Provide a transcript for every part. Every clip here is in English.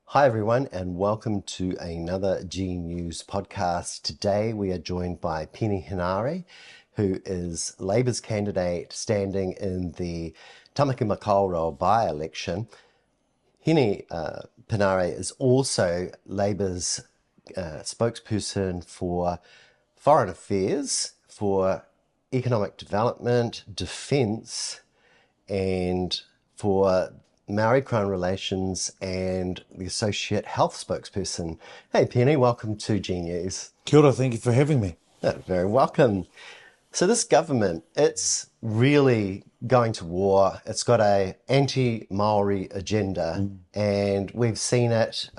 Hi, everyone, and welcome to another G News podcast. Today, we are joined by Peeni Henare, who is Labour's candidate standing in the Tamaki Makaurau by-election. Henare Henare is also Labour's spokesperson for foreign affairs, for economic development, defence, and for Maori Crown Relations and the Associate Health Spokesperson. Hey, Peeni, welcome to G News. Kia ora, thank you for having me. Very welcome. So this government, it's really going to war. It's got a anti-Maori agenda, and we've seen it.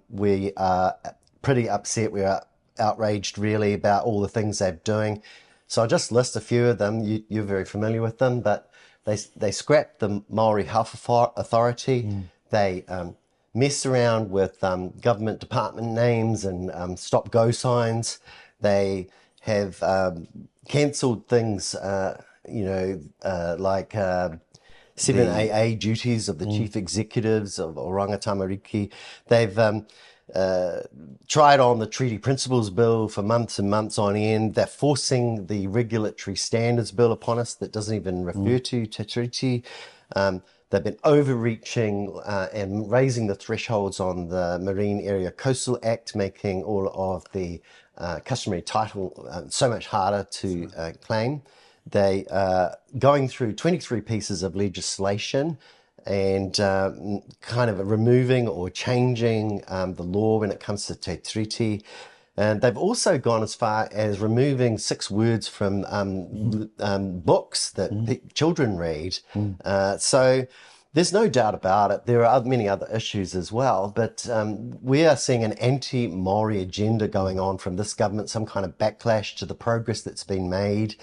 We are pretty upset. We are outraged, really, about all the things they're doing. So I'll just list a few of them. You're very familiar with them, but they scrapped the Maori Health Authority. They mess around with government department names and stop-go signs. They have cancelled things, like 7AA duties of the chief executives of Oranga Tamariki. They've tried on the Treaty Principles Bill for months and months on end. They're forcing the Regulatory Standards Bill upon us that doesn't even refer to Te Treaty. They've been overreaching and raising the thresholds on the Marine Area Coastal Act, making all of the customary title so much harder to claim. They are going through 23 pieces of legislation and kind of removing or changing the law when it comes to Te Treaty. And they've also gone as far as removing 6 words from books that children read. So there's no doubt about it. There are many other issues as well, but we are seeing an anti-Maori agenda going on from this government, some kind of backlash to the progress that's been made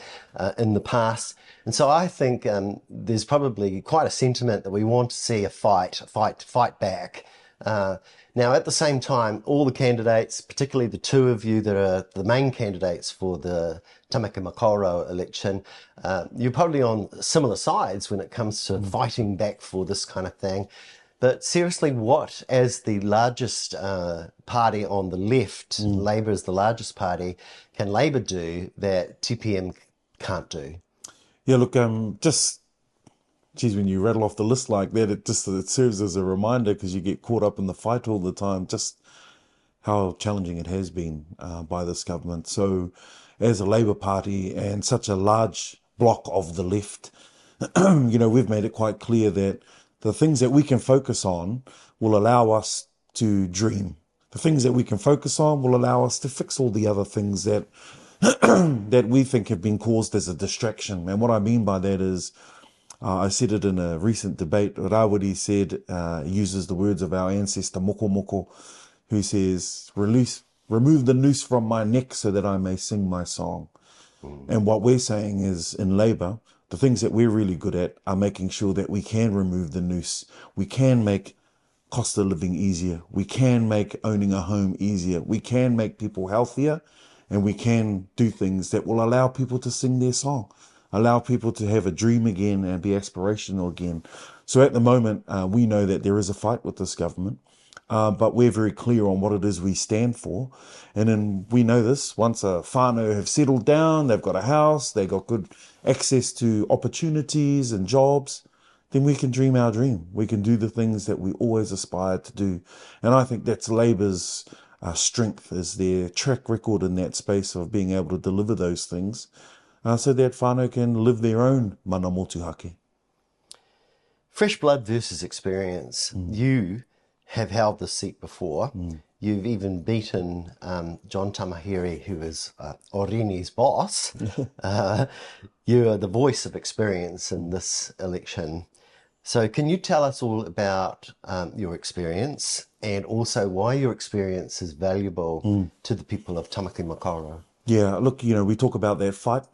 in the past. And so I think there's probably quite a sentiment that we want to see a fight back. Now, at the same time, all the candidates, particularly the two of you that are the main candidates for the Tamaki Makaurau election, you're probably on similar sides when it comes to fighting back for this kind of thing. But seriously, what, as the largest party on the left, Labour is the largest party, can Labour do that TPM can't do? Yeah, look, when you rattle off the list like that, it serves as a reminder because you get caught up in the fight all the time, just how challenging it has been by this government. So as a Labour Party and such a large block of the left, we've made it quite clear that the things that we can focus on will allow us to dream. The things that we can focus on will allow us to fix all the other things that that we think have been caused as a distraction. And what I mean by that is, I said it in a recent debate, Rawiri said, uses the words of our ancestor Moko Moko, who says, remove the noose from my neck so that I may sing my song. And what we're saying is, in Labour, the things that we're really good at are making sure that we can remove the noose. We can make cost of living easier. We can make owning a home easier. We can make people healthier. And we can do things that will allow people to sing their song, allow people to have a dream again and be aspirational again. So at the moment, we know that there is a fight with this government, but we're very clear on what it is we stand for. And then we know this, once a whānau have settled down, they've got a house, they've got good access to opportunities and jobs, then we can dream our dream. We can do the things that we always aspired to do. And I think that's Labour's strength, is their track record in that space of being able to deliver those things so that whānau can live their own mana motuhake. Fresh blood versus experience. You have held this seat before. You've even beaten John Tamahiri, who is Orini's boss. You are the voice of experience in this election. So can you tell us all about your experience and also why your experience is valuable to the people of Tamaki Makaurau? Yeah, look, we talk about that fight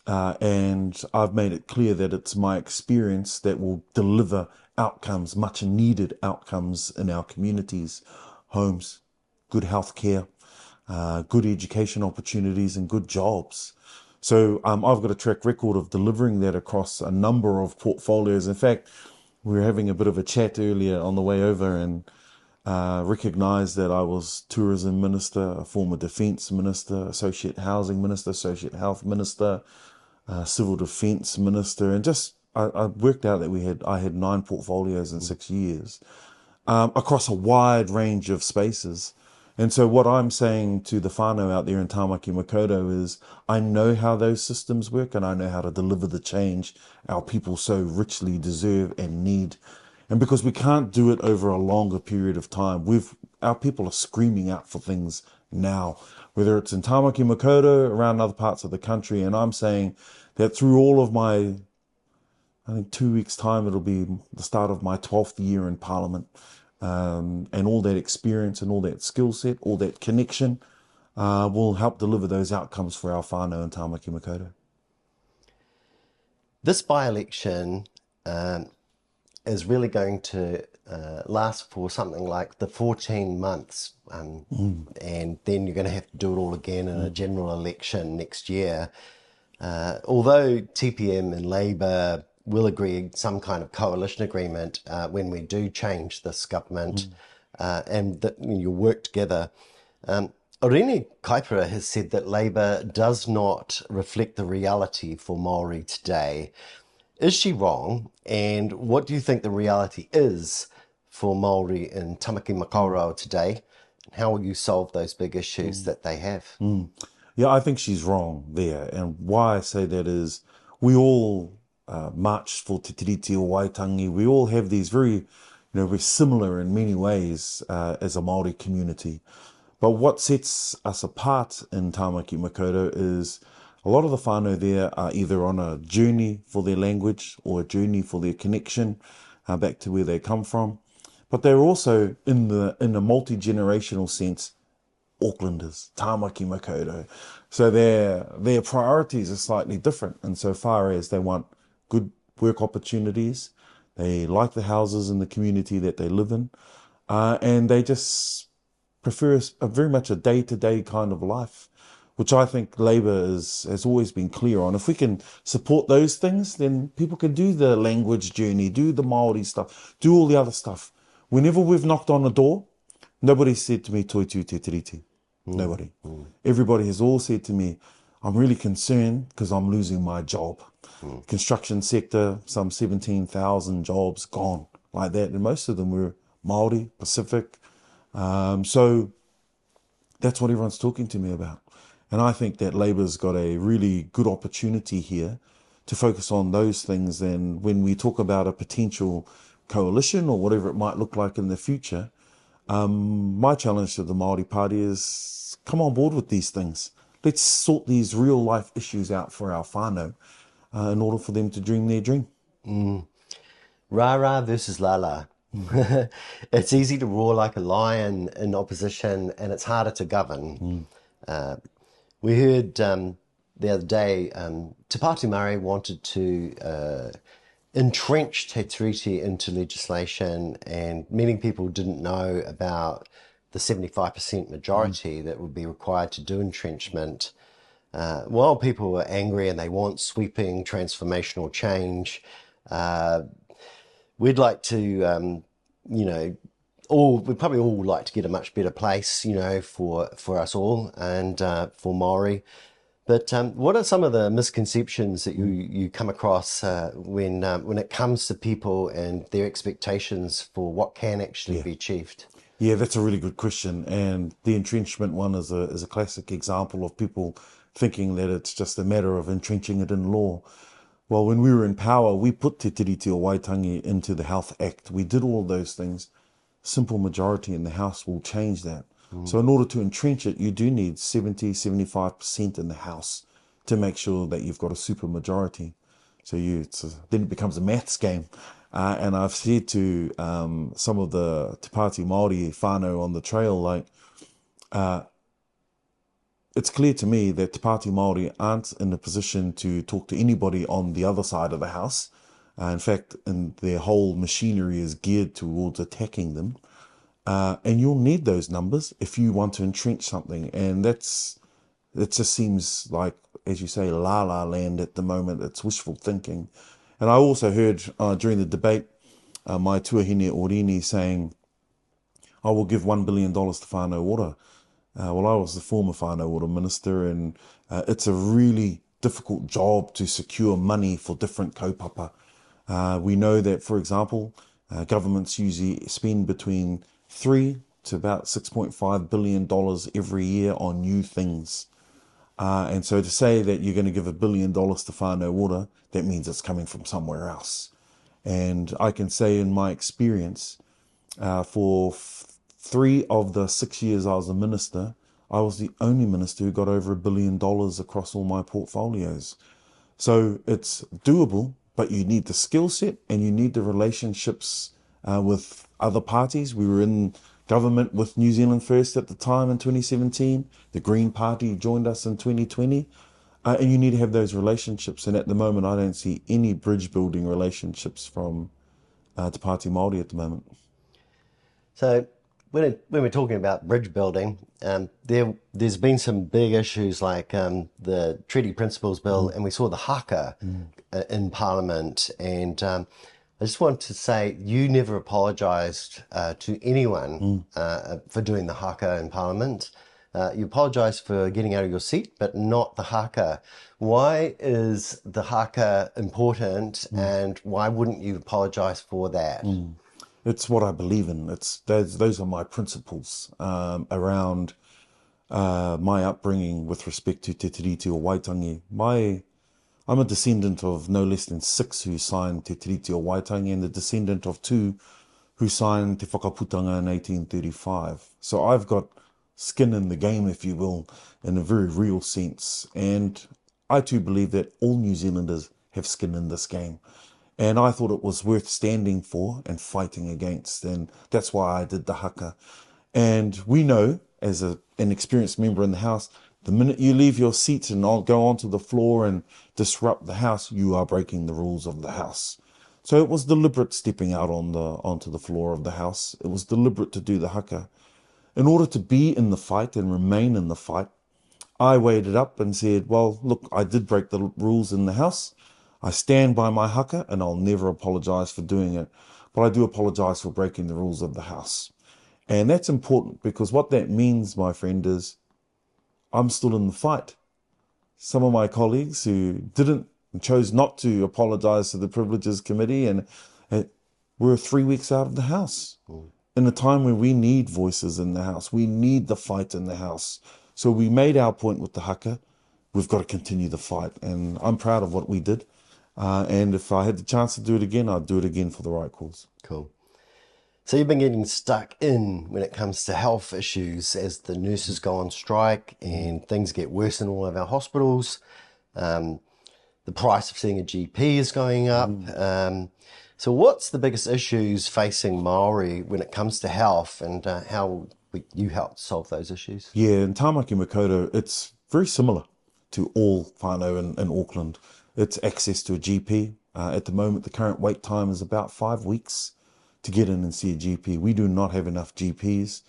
and I've made it clear that it's my experience that will deliver outcomes, much needed outcomes in our communities, homes, good health care, good education opportunities and good jobs. So I've got a track record of delivering that across a number of portfolios. In fact, we were having a bit of a chat earlier on the way over, and Recognised that I was tourism minister, a former defence minister, associate housing minister, associate health minister, civil defence minister, and just I worked out that I had 9 portfolios in 6 years, across a wide range of spaces. And so what I'm saying to the whānau out there in Tāmaki Makaurau is I know how those systems work and I know how to deliver the change our people so richly deserve and need. And because we can't do it over a longer period of time, our people are screaming out for things now, whether it's in Tāmaki Makaurau, around other parts of the country. And I'm saying that through all of I think 2 weeks' time, it'll be the start of my 12th year in Parliament. And all that experience and all that skill set, all that connection, will help deliver those outcomes for our whānau in Tāmaki Makaurau. This by-election is really going to last for something like the 14 months. And then you're going to have to do it all again in a general election next year. Although TPM and Labour will agree some kind of coalition agreement when we do change this government and that you work together. Oreni Kaipara has said that Labour does not reflect the reality for Māori today. Is she wrong? And what do you think the reality is for Māori in Tāmaki Makaurau today? How will you solve those big issues that they have? Yeah, I think she's wrong there. And why I say that is we all marched for Te Tiriti o Waitangi. We all have these very similar in many ways as a Māori community. But what sets us apart in Tāmaki Makaurau is a lot of the whānau there are either on a journey for their language or a journey for their connection back to where they come from. But they're also, in a multi-generational sense, Aucklanders, Tāmaki Makaurau. So their priorities are slightly different insofar as they want good work opportunities, they like the houses in the community that they live in, and they just prefer very much a day-to-day kind of life, which I think Labour has always been clear on. If we can support those things, then people can do the language journey, do the Māori stuff, do all the other stuff. Whenever we've knocked on a door, nobody said to me, Toitu te tiriti. Nobody. Everybody has all said to me, I'm really concerned because I'm losing my job. Construction sector, some 17,000 jobs gone like that. And most of them were Māori, Pacific. So that's what everyone's talking to me about. And I think that Labour's got a really good opportunity here to focus on those things. And when we talk about a potential coalition or whatever it might look like in the future, my challenge to the Māori Party is come on board with these things. Let's sort these real life issues out for our whānau in order for them to dream their dream. Rah-rah versus la-la. It's easy to roar like a lion in opposition and it's harder to govern. We heard the other day Te Pāti Mare wanted to entrench Te Tiriti into legislation, and many people didn't know about the 75% majority that would be required to do entrenchment. While people were angry and they want sweeping transformational change, we'd like to, we'd probably all like to get a much better place, for us all and for Māori. But what are some of the misconceptions that you come across when it comes to people and their expectations for what can actually be achieved? Yeah, that's a really good question. And the entrenchment one is a classic example of people thinking that it's just a matter of entrenching it in law. Well, when we were in power, we put Te Tiriti o Waitangi into the Health Act. We did all those things. Simple majority in the House will change that. So in order to entrench it, you do need 70, 75% in the House to make sure that you've got a super majority. So then it becomes a maths game. And I've said to some of the Te Pāti Māori whānau on the trail, it's clear to me that Te Pāti Māori aren't in a position to talk to anybody on the other side of the House. In fact, their whole machinery is geared towards attacking them. And you'll need those numbers if you want to entrench something. And it just seems like, as you say, la-la land at the moment. It's wishful thinking. And I also heard during the debate, my tuahine Oreni saying, I will give $1 billion to whānau ora. Well, I was the former whānau ora minister, and it's a really difficult job to secure money for different kaupapa. We know that, for example, governments usually spend between 3 to about $6.5 billion every year on new things. And so to say that you're going to give $1 billion to whānau ora, that means it's coming from somewhere else. And I can say in my experience, for 3 of the 6 years I was a minister, I was the only minister who got over $1 billion across all my portfolios. So it's doable, but you need the skill set and you need the relationships with other parties. We were in government with New Zealand First at the time in 2017. The Green Party joined us in 2020. And you need to have those relationships. And at the moment, I don't see any bridge building relationships from Te Pāti Māori at the moment. So when we're talking about bridge building, there's been some big issues like the Treaty Principles Bill, and we saw the haka in Parliament. And I just want to say you never apologised to anyone for doing the haka in Parliament. You apologise for getting out of your seat, but not the haka. Why is the haka important, and why wouldn't you apologise for that? It's what I believe in. Those are my principles around my upbringing with respect to Te Tiriti o Waitangi. I'm a descendant of no less than 6 who signed Te Tiriti o Waitangi, and the descendant of 2 who signed Te Whakaputanga in 1835. So I've got skin in the game, if you will, in a very real sense. And I too believe that all New Zealanders have skin in this game. And I thought it was worth standing for and fighting against. And that's why I did the haka. And we know, as an experienced member in the House, the minute you leave your seat and I'll go onto the floor and disrupt the House, you are breaking the rules of the House. So it was deliberate stepping out onto the floor of the House. It was deliberate to do the haka. In order to be in the fight and remain in the fight, I weighed it up and said, well, look, I did break the rules in the House. I stand by my haka and I'll never apologise for doing it. But I do apologise for breaking the rules of the House. And that's important because what that means, my friend, is I'm still in the fight. Some of my colleagues who chose not to apologise to the Privileges Committee and were 3 weeks out of the House. In a time when we need voices in the House, we need the fight in the House. So we made our point with the haka. We've got to continue the fight. And I'm proud of what we did. And if I had the chance to do it again, I'd do it again for the right cause. Cool. So you've been getting stuck in when it comes to health issues as the nurses go on strike and things get worse in all of our hospitals. The price of seeing a GP is going up. So what's the biggest issues facing Māori when it comes to health, and how you help solve those issues? Yeah, in Tāmaki Makaurau, it's very similar to all whānau in Auckland. It's access to a GP. At the moment, the current wait time is about 5 weeks to get in and see a GP. We do not have enough GPs.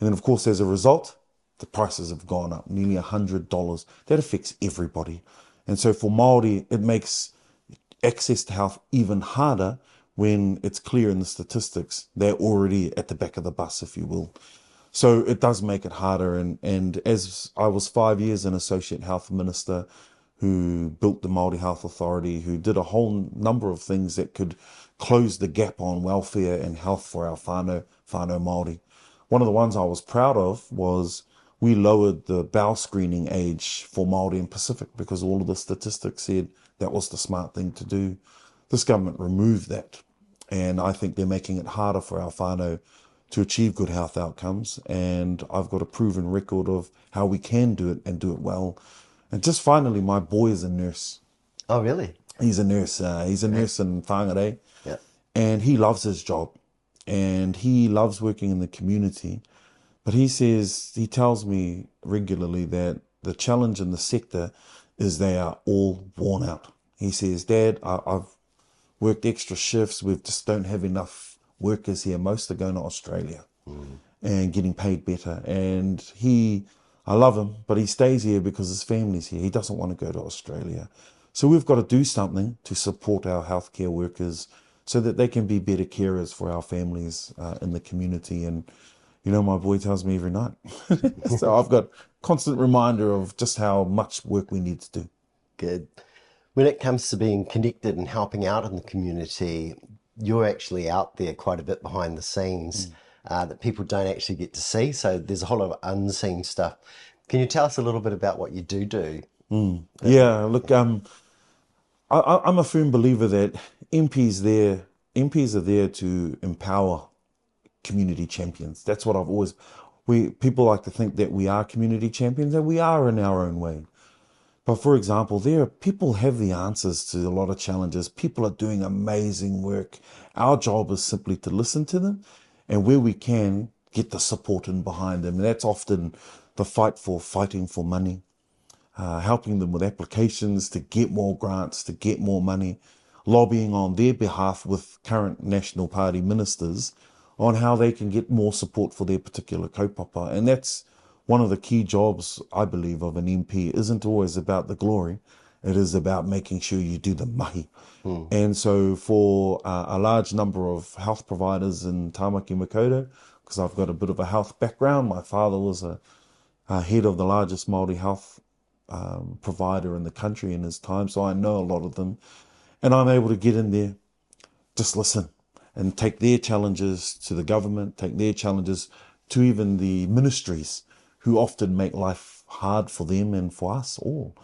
And then, of course, as a result, the prices have gone up, nearly $100. That affects everybody. And so for Māori, it makes access to health even harder when it's clear in the statistics they're already at the back of the bus, if you will. So it does make it harder. And as I was 5 years an associate health minister who built the Māori Health Authority, who did a whole number of things that could close the gap on welfare and health for our whānau Māori. One of the ones I was proud of was we lowered the bowel screening age for Māori in Pacific because all of the statistics said that was the smart thing to do. This government removed that. And I think they're making it harder for our whānau to achieve good health outcomes. And I've got a proven record of how we can do it and do it well. And just finally, my boy is a nurse. Oh, really? He's a nurse. He's a nurse in Henare. Yeah. And he loves his job. And he loves working in the community. But he tells me regularly that the challenge in the sector is they are all worn out. He says, Dad, I've worked extra shifts. We just don't have enough workers here. Most are going to Australia and getting paid better. And I love him, but he stays here because his family's here. He doesn't want to go to Australia. So we've got to do something to support our healthcare workers so that they can be better carers for our families in the community. And, My boy tells me every night. So I've got constant reminder of just how much work we need to do. Good. When it comes to being connected and helping out in the community, you're actually out there quite a bit behind the scenes that people don't actually get to see. So there's a whole lot of unseen stuff. Can you tell us a little bit about what you do? Yeah, look, I'm a firm believer that MPs there, MPs are there to empower community champions. That's what I've always. People like to think that we are community champions, and we are in our own way. But for example, people have the answers to a lot of challenges. People are doing amazing work. Our job is simply to listen to them, and where we can, get the support in behind them. And that's often the fighting for money, helping them with applications to get more grants, to get more money, lobbying on their behalf with current National Party ministers on how they can get more support for their particular kaupapa. And that's one of the key jobs, I believe, of an MP. Isn't always about the glory. It is about making sure you do the mahi. And so for a large number of health providers in Tāmaki Makaurau, because I've got a bit of a health background, my father was a head of the largest Māori health provider in the country in his time, so I know a lot of them. And I'm able to get in there, just listen, and take their challenges to the government, take their challenges to even the ministries who often make life hard for them and for us all,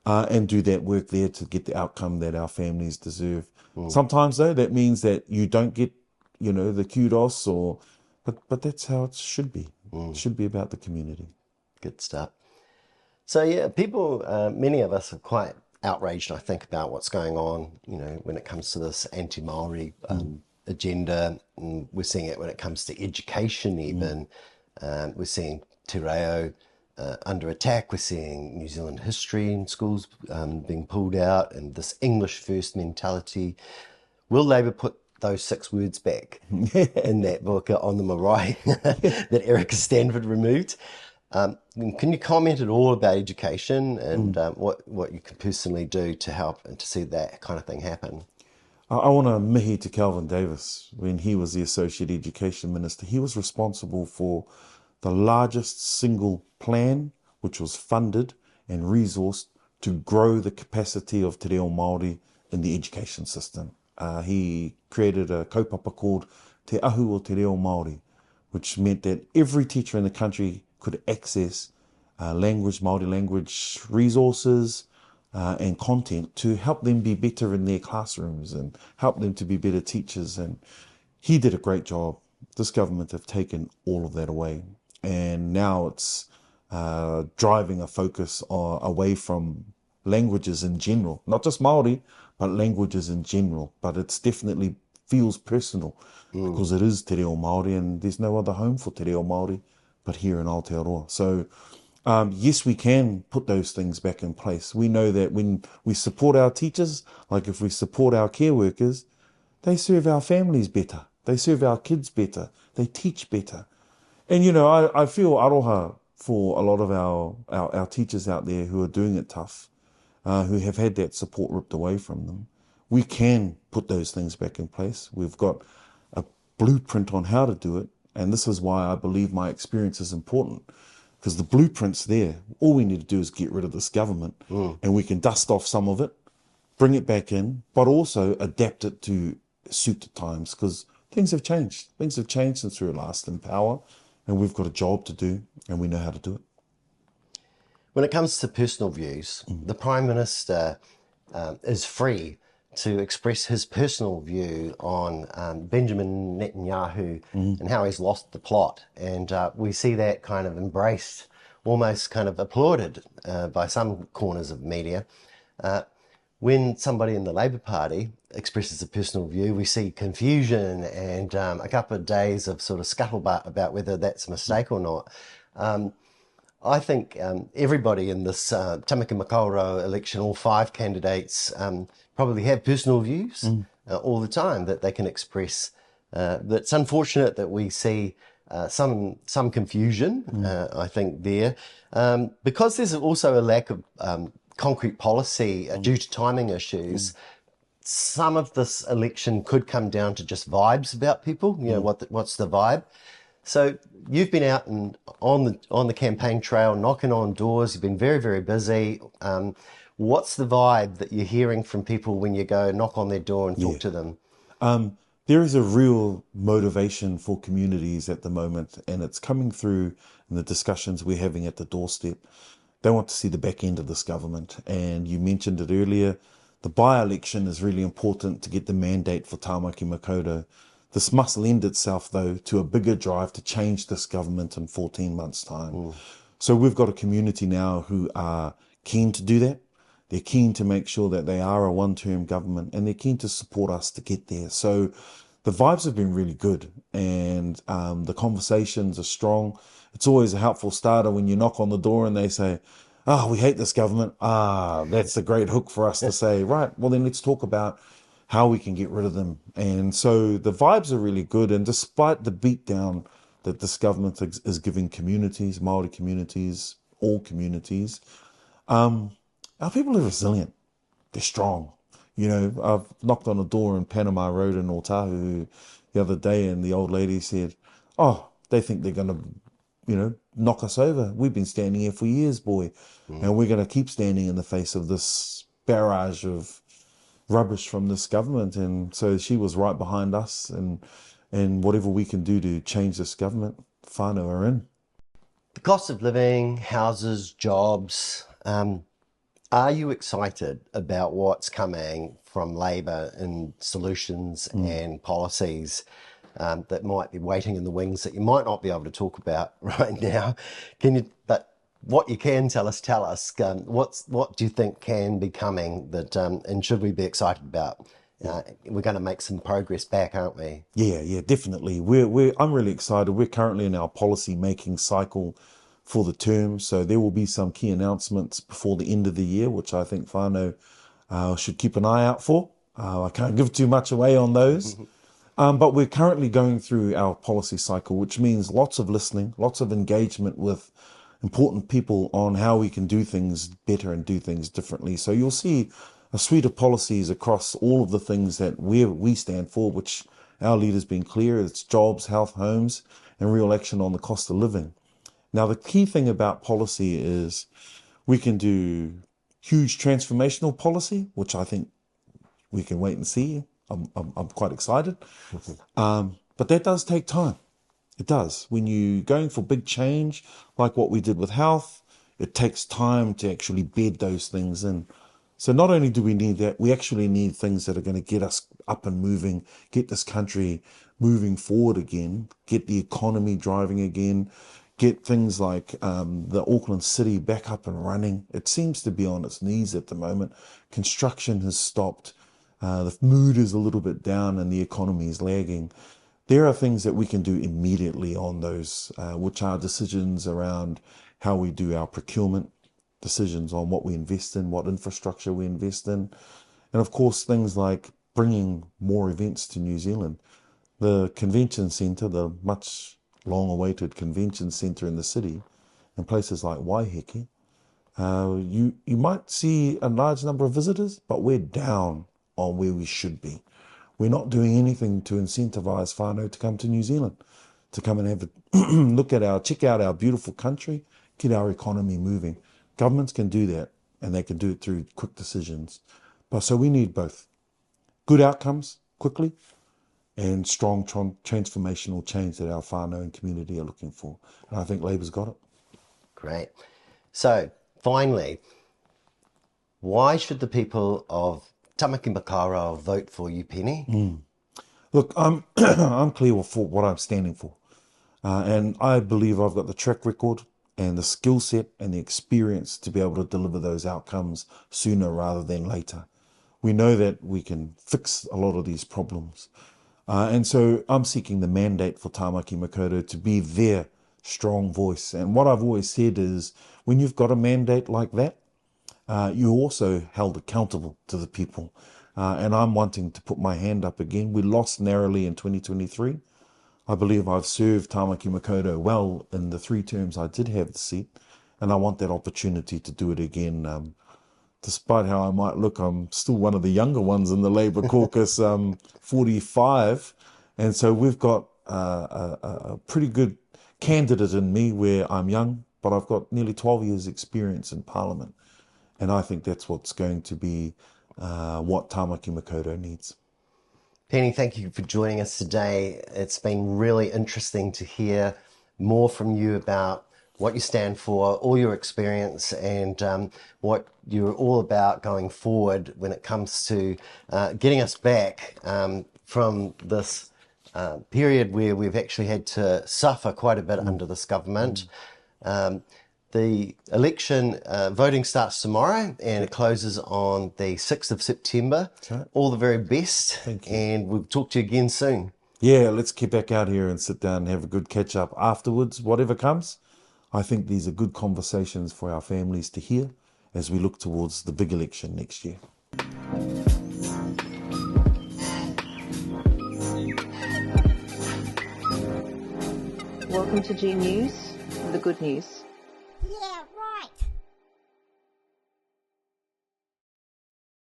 and do that work there to get the outcome that our families deserve. Sometimes, though, that means that you don't get, the kudos, but that's how it should be. It should be about the community. Good stuff. So yeah, people, many of us are quite outraged, I think, about what's going on, when it comes to this anti-Māori agenda. And we're seeing it when it comes to education even. We're seeing Te Reo under attack. We're seeing New Zealand history in schools being pulled out, and this English first mentality. Will Labour put those 6 words back in that book on the marae that Erica Stanford removed? Can you comment at all about education and what you can personally do to help and to see that kind of thing happen? I want to mihi to Calvin Davis. When he was the Associate Education Minister, he was responsible for the largest single plan which was funded and resourced to grow the capacity of Te Reo Māori in the education system. He created a kaupapa called Te Ahu o Te Reo Māori, which meant that every teacher in the country could access Māori language resources and content to help them be better in their classrooms and help them to be better teachers. And he did a great job. This government have taken all of that away. And now it's driving a focus away from languages in general, not just Māori, but languages in general. But it's definitely feels personal because it is Te Reo Māori, and there's no other home for Te Reo Māori but here in Aotearoa. So yes, we can put those things back in place. We know that when we support our teachers, like if we support our care workers, they serve our families better. They serve our kids better. They teach better. And, I feel aroha for a lot of our teachers out there who are doing it tough, who have had that support ripped away from them. We can put those things back in place. We've got a blueprint on how to do it. And this is why I believe my experience is important, because the blueprint's there. All we need to do is get rid of this government and we can dust off some of it, bring it back in, but also adapt it to suit the times, because things have changed. Things have changed since we were last in power, and we've got a job to do and we know how to do it. When it comes to personal views, the Prime Minister is free to express his personal view on Benjamin Netanyahu and how he's lost the plot. And we see that kind of embraced, almost kind of applauded by some corners of media. When somebody in the Labour Party expresses a personal view, we see confusion and a couple of days of sort of scuttlebutt about whether that's a mistake or not. I think everybody in this Tamaki Makaurau election, all 5 candidates, probably have personal views all the time that they can express. It's unfortunate that we see some confusion, I think, there, because there's also a lack of concrete policy due to timing issues. Some of this election could come down to just vibes about people. What's the vibe? So you've been out and on the campaign trail, knocking on doors. You've been very, very busy. What's the vibe that you're hearing from people when you go knock on their door and talk Yeah. to them? There is a real motivation for communities at the moment, and it's coming through in the discussions we're having at the doorstep. They want to see the back end of this government. And you mentioned it earlier, the by-election is really important to get the mandate for Tāmaki Makaurau. This must lend itself, though, to a bigger drive to change this government in 14 months' time. So we've got a community now who are keen to do that. They're keen to make sure that they are a one-term government, and they're keen to support us to get there. So the vibes have been really good, and the conversations are strong. It's always a helpful starter when you knock on the door and they say, "Oh, we hate this government." That's a great hook for us to say, right, well then let's talk about how we can get rid of them. And so the vibes are really good. And despite the beatdown that this government is giving communities, Māori communities, all communities, our people are resilient. They're strong. You know, I've knocked on a door in Panama Road in Otahu the other day, and the old lady said, "Oh, they think they're going to, knock us over. We've been standing here for years, boy, and we're going to keep standing in the face of this barrage of rubbish from this government." And so she was right behind us, and whatever we can do to change this government, whānau are in. The cost of living, houses, jobs. Are you excited about what's coming from Labor in solutions and policies that might be waiting in the wings that you might not be able to talk about right now? But what you can tell us. What do you think can be coming that, and should we be excited about? We're going to make some progress back, aren't we? Yeah, definitely. I'm really excited. We're currently in our policy making cycle for the term, so there will be some key announcements before the end of the year, which I think whānau should keep an eye out for. I can't give too much away on those, but we're currently going through our policy cycle, which means lots of listening, lots of engagement with important people on how we can do things better and do things differently. So you'll see a suite of policies across all of the things that we stand for, which our leader's been clear. It's jobs, health, homes, and real action on the cost of living. Now, the key thing about policy is we can do huge transformational policy, which I think we can wait and see. I'm quite excited. But that does take time. It does. When you're going for big change, like what we did with health, it takes time to actually bed those things in. So not only do we need that, we actually need things that are going to get us up and moving, get this country moving forward again, get the economy driving again, get things like the Auckland City back up and running. It seems to be on its knees at the moment. Construction has stopped. The mood is a little bit down and the economy is lagging. There are things that we can do immediately on those, which are decisions around how we do our procurement, decisions on what we invest in, what infrastructure we invest in, and of course things like bringing more events to New Zealand. The convention centre, the much long-awaited convention centre in the city, and places like Waiheke, you might see a large number of visitors, but we're down on where we should be. We're not doing anything to incentivise whānau to come to New Zealand, to come and have a check out our beautiful country, get our economy moving. Governments can do that, and they can do it through quick decisions. But so we need both good outcomes quickly and strong transformational change that our whānau and community are looking for. And I think Labor's got it. Great. So finally, why should the people of Tāmaki Makaurau vote for you, Peeni? Look, I'm I'm clear for what I'm standing for. And I believe I've got the track record and the skill set and the experience to be able to deliver those outcomes sooner rather than later. We know that we can fix a lot of these problems. And so I'm seeking the mandate for Tāmaki Makaurau to be their strong voice. And what I've always said is when you've got a mandate like that, you're also held accountable to the people. And I'm wanting to put my hand up again. We lost narrowly in 2023. I believe I've served Tāmaki Makaurau well in the 3 terms I did have the seat, and I want that opportunity to do it again. Despite how I might look, I'm still one of the younger ones in the Labour caucus, 45, and so we've got a pretty good candidate in me where I'm young, but I've got nearly 12 years experience in Parliament. And I think that's what's going to be what Tāmaki Makaurau needs. Peeni, thank you for joining us today. It's been really interesting to hear more from you about what you stand for, all your experience, and what you're all about going forward when it comes to getting us back from this period where we've actually had to suffer quite a bit under this government. The election voting starts tomorrow and it closes on the 6th of September. Okay. All the very best. Thank you. And we'll talk to you again soon. Yeah, let's get back out here and sit down and have a good catch up afterwards, whatever comes. I think these are good conversations for our families to hear as we look towards the big election next year. Welcome to G News, the good news. Yeah, right.